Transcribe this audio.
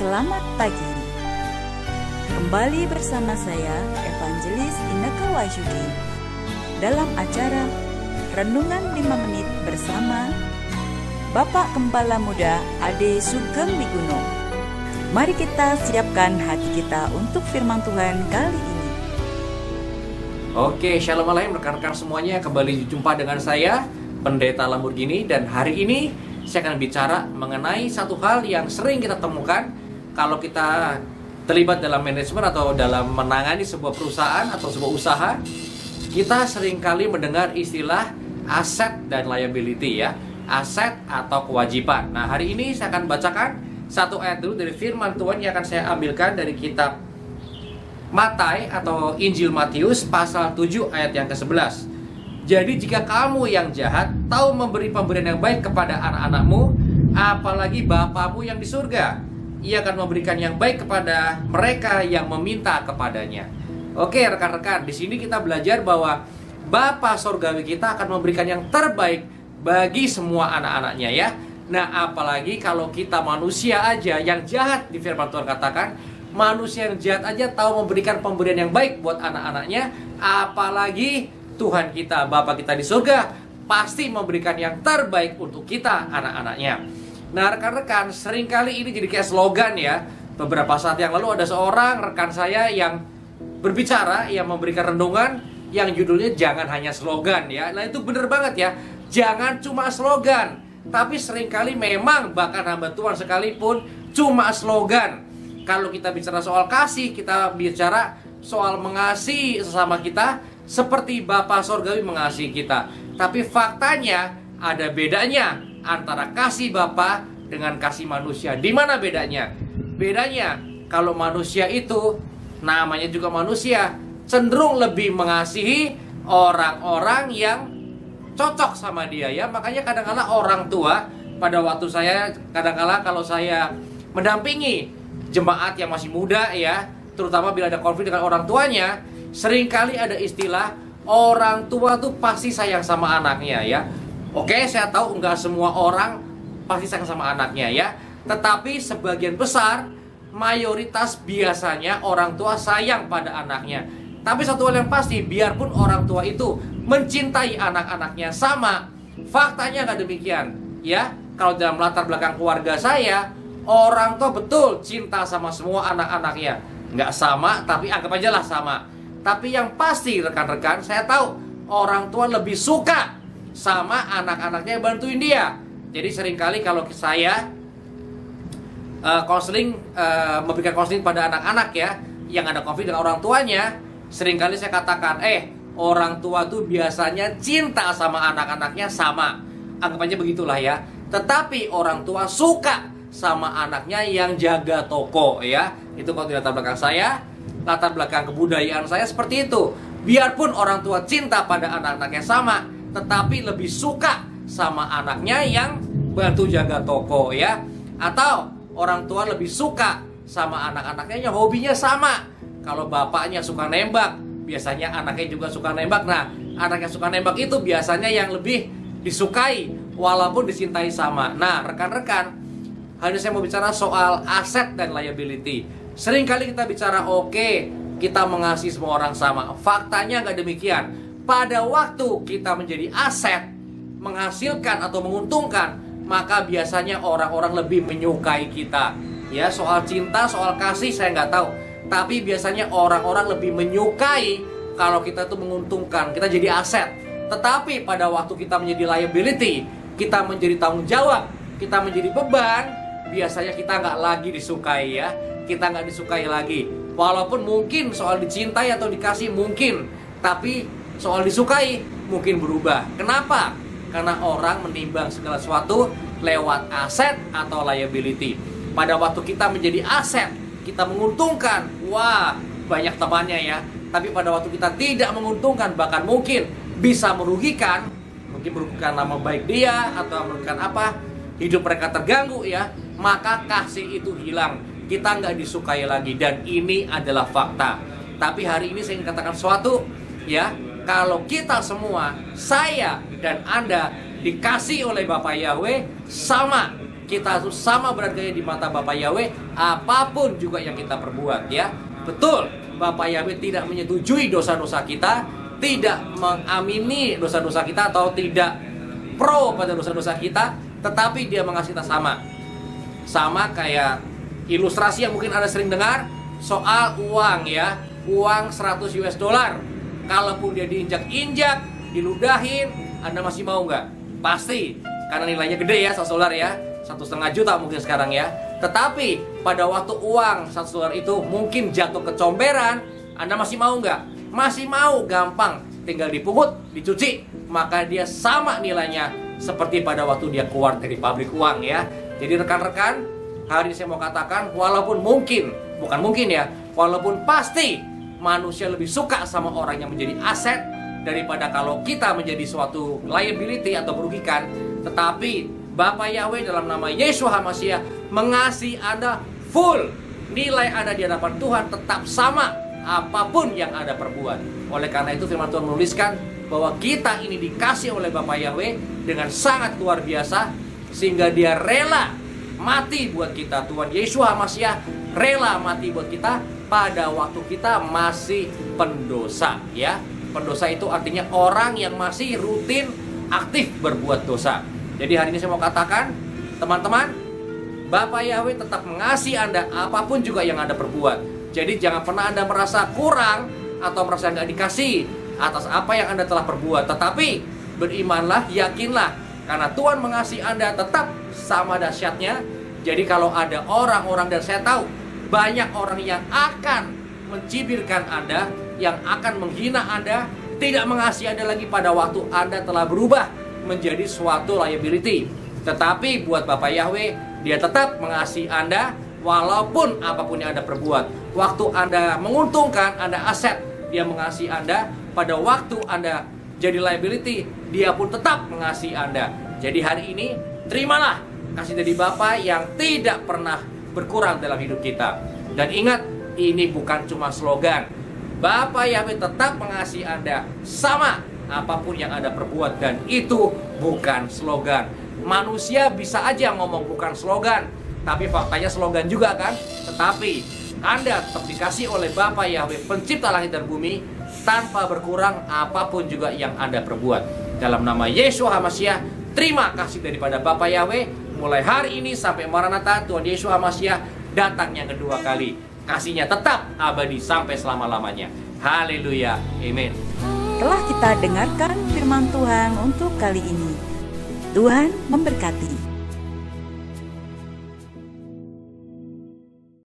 Selamat pagi. Kembali bersama saya Evangelis Inneke Wahyudi dalam acara Renungan 5 Menit bersama Bapak Gembala Muda Ade Sugeng Miguno. Mari kita siapkan hati kita untuk firman Tuhan kali ini. Oke, shalom alaikum rekan-rekan semuanya. Kembali jumpa dengan saya, Pendeta Lamborghini. Dan hari ini saya akan bicara mengenai satu hal yang sering kita temukan kalau kita terlibat dalam manajemen atau dalam menangani sebuah perusahaan atau sebuah usaha. Kita seringkali mendengar istilah aset dan liability ya, aset atau kewajiban. Nah, hari ini saya akan bacakan satu ayat dulu dari firman Tuhan yang akan saya ambilkan dari kitab Matai atau Injil Matius pasal 7 ayat yang ke-11. Jadi jika kamu yang jahat tahu memberi pemberian yang baik kepada anak-anakmu, apalagi Bapamu yang di surga, Ia akan memberikan yang baik kepada mereka yang meminta kepadanya. Oke rekan-rekan, di sini kita belajar bahwa Bapa Surgawi kita akan memberikan yang terbaik bagi semua anak-anaknya ya. Nah, apalagi kalau kita manusia aja yang jahat, di firman Tuhan katakan, manusia yang jahat aja tahu memberikan pemberian yang baik buat anak-anaknya, apalagi Tuhan kita, Bapa kita di surga, pasti memberikan yang terbaik untuk kita, anak-anaknya. Nah, rekan-rekan, seringkali ini jadi kayak slogan ya. Beberapa saat yang lalu ada seorang rekan saya yang berbicara, yang memberikan renungan yang judulnya jangan hanya slogan ya. Nah, itu bener banget ya. Jangan cuma slogan. Tapi seringkali memang bahkan hamba Tuhan sekalipun cuma slogan. Kalau kita bicara soal kasih, kita bicara soal mengasihi sesama kita seperti Bapa Surgawi mengasihi kita. Tapi faktanya ada bedanya antara kasih Bapa dengan kasih manusia. Di mana bedanya? Bedanya kalau manusia itu namanya juga manusia, cenderung lebih mengasihi orang-orang yang cocok sama dia ya. Makanya kadang-kala orang tua, pada waktu saya kadang-kala kalau saya mendampingi jemaat yang masih muda ya, terutama bila ada konflik dengan orang tuanya, seringkali ada istilah orang tua tuh pasti sayang sama anaknya ya. Oke, saya tahu enggak semua orang pasti sayang sama anaknya ya, tetapi sebagian besar, mayoritas biasanya orang tua sayang pada anaknya. Tapi satu hal yang pasti, biarpun orang tua itu mencintai anak-anaknya sama, faktanya nggak demikian ya. Kalau dalam latar belakang keluarga saya, orang tua betul cinta sama semua anak-anaknya. Nggak sama, tapi anggap aja lah sama. Tapi yang pasti rekan-rekan, saya tahu orang tua lebih suka sama anak-anaknya bantuin dia. Jadi seringkali kalau saya memberikan konseling pada anak-anak ya, yang ada konflik dengan orang tuanya, seringkali saya katakan, orang tua tuh biasanya cinta sama anak-anaknya sama. Anggap aja begitulah ya. Tetapi orang tua suka sama anaknya yang jaga toko ya. Itu kalau di latar belakang saya, latar belakang kebudayaan saya seperti itu. Biarpun orang tua cinta pada anak-anaknya sama, tetapi lebih suka sama anaknya yang bantu jaga toko ya. Atau orang tua lebih suka sama anak-anaknya yang hobinya sama. Kalau bapaknya suka nembak, biasanya anaknya juga suka nembak. Nah, anak yang suka nembak itu biasanya yang lebih disukai walaupun dicintai sama. Nah, rekan-rekan, hari ini saya mau bicara soal aset dan liability. Seringkali kita bicara kita mengasihi semua orang sama. Faktanya nggak demikian. Pada waktu kita menjadi aset, menghasilkan atau menguntungkan, maka biasanya orang-orang lebih menyukai kita. Ya, soal cinta, soal kasih saya nggak tahu. Tapi biasanya orang-orang lebih menyukai kalau kita tuh menguntungkan, kita jadi aset. Tetapi pada waktu kita menjadi liability, kita menjadi tanggung jawab, kita menjadi beban, biasanya kita nggak lagi disukai ya. Kita nggak disukai lagi. Walaupun mungkin soal dicintai atau dikasih mungkin, tapi soal disukai mungkin berubah. Kenapa? Karena orang menimbang segala sesuatu lewat aset atau liability. Pada waktu kita menjadi aset, kita menguntungkan, wah banyak temannya ya. Tapi pada waktu kita tidak menguntungkan, bahkan mungkin bisa merugikan, mungkin merugikan nama baik dia atau merugikan apa, hidup mereka terganggu ya, maka kasih itu hilang. Kita nggak disukai lagi, dan ini adalah fakta. Tapi hari ini saya ingin katakan sesuatu ya, kalau kita semua, saya dan Anda dikasih oleh Bapak Yahweh sama, kita harus sama berharga di mata Bapak Yahweh, apapun juga yang kita perbuat ya. Betul, Bapak Yahweh tidak menyetujui dosa-dosa kita, tidak mengamini dosa-dosa kita, atau tidak pro pada dosa-dosa kita, tetapi Dia mengasihi kita sama. Sama kayak ilustrasi yang mungkin Anda sering dengar soal uang ya. Uang 100 US dollar, kalaupun dia diinjak-injak, diludahin, Anda masih mau nggak? Pasti, karena nilainya gede ya, 1 dolar ya, 1,5 juta mungkin sekarang ya. Tetapi pada waktu uang 1 dolar itu mungkin jatuh ke comberan, Anda masih mau nggak? Masih mau, gampang, tinggal dipungut, dicuci, maka dia sama nilainya seperti pada waktu dia keluar dari pabrik uang ya. Jadi rekan-rekan, hari ini saya mau katakan, walaupun mungkin, bukan mungkin ya, walaupun pasti manusia lebih suka sama orang yang menjadi aset daripada kalau kita menjadi suatu liability atau merugikan, tetapi Bapak Yahweh dalam nama Yeshua HaMashiach mengasihi Anda full. Nilai Anda di hadapan Tuhan tetap sama apapun yang Anda perbuat. Oleh karena itu firman Tuhan menuliskan bahwa kita ini dikasih oleh Bapak Yahweh dengan sangat luar biasa, sehingga Dia rela mati buat kita. Tuhan Yeshua HaMashiach rela mati buat kita pada waktu kita masih pendosa ya. Pendosa itu artinya orang yang masih rutin aktif berbuat dosa. Jadi hari ini saya mau katakan, teman-teman, Bapak Yahweh tetap mengasihi Anda apapun juga yang Anda perbuat. Jadi jangan pernah Anda merasa kurang atau merasa nggak dikasih atas apa yang Anda telah perbuat. Tetapi berimanlah, yakinlah, karena Tuhan mengasihi Anda tetap sama dahsyatnya. Jadi kalau ada orang-orang, dan saya tahu banyak orang yang akan mencibirkan Anda, yang akan menghina Anda, tidak mengasihi Anda lagi pada waktu Anda telah berubah menjadi suatu liability. Tetapi buat Bapak Yahweh, Dia tetap mengasihi Anda walaupun apapun yang Anda perbuat. Waktu Anda menguntungkan, Anda aset, Dia mengasihi Anda. Pada waktu Anda jadi liability, Dia pun tetap mengasihi Anda. Jadi hari ini, terimalah kasih dari Bapa yang tidak pernah berkurang dalam hidup kita. Dan ingat, ini bukan cuma slogan. Bapak Yahweh tetap mengasihi Anda sama apapun yang Anda perbuat, dan itu bukan slogan. Manusia bisa aja ngomong bukan slogan, tapi faktanya slogan juga kan. Tetapi Anda tetap dikasih oleh Bapak Yahweh, pencipta langit dan bumi, tanpa berkurang apapun juga yang Anda perbuat. Dalam nama Yeshua HaMashiach, terima kasih daripada Bapak Yahweh. Mulai hari ini sampai Maranatha, Tuhan Yeshua HaMashiach datang yang kedua kali. Kasihnya tetap abadi sampai selama-lamanya. Haleluya, amin. Telah kita dengarkan firman Tuhan untuk kali ini. Tuhan memberkati.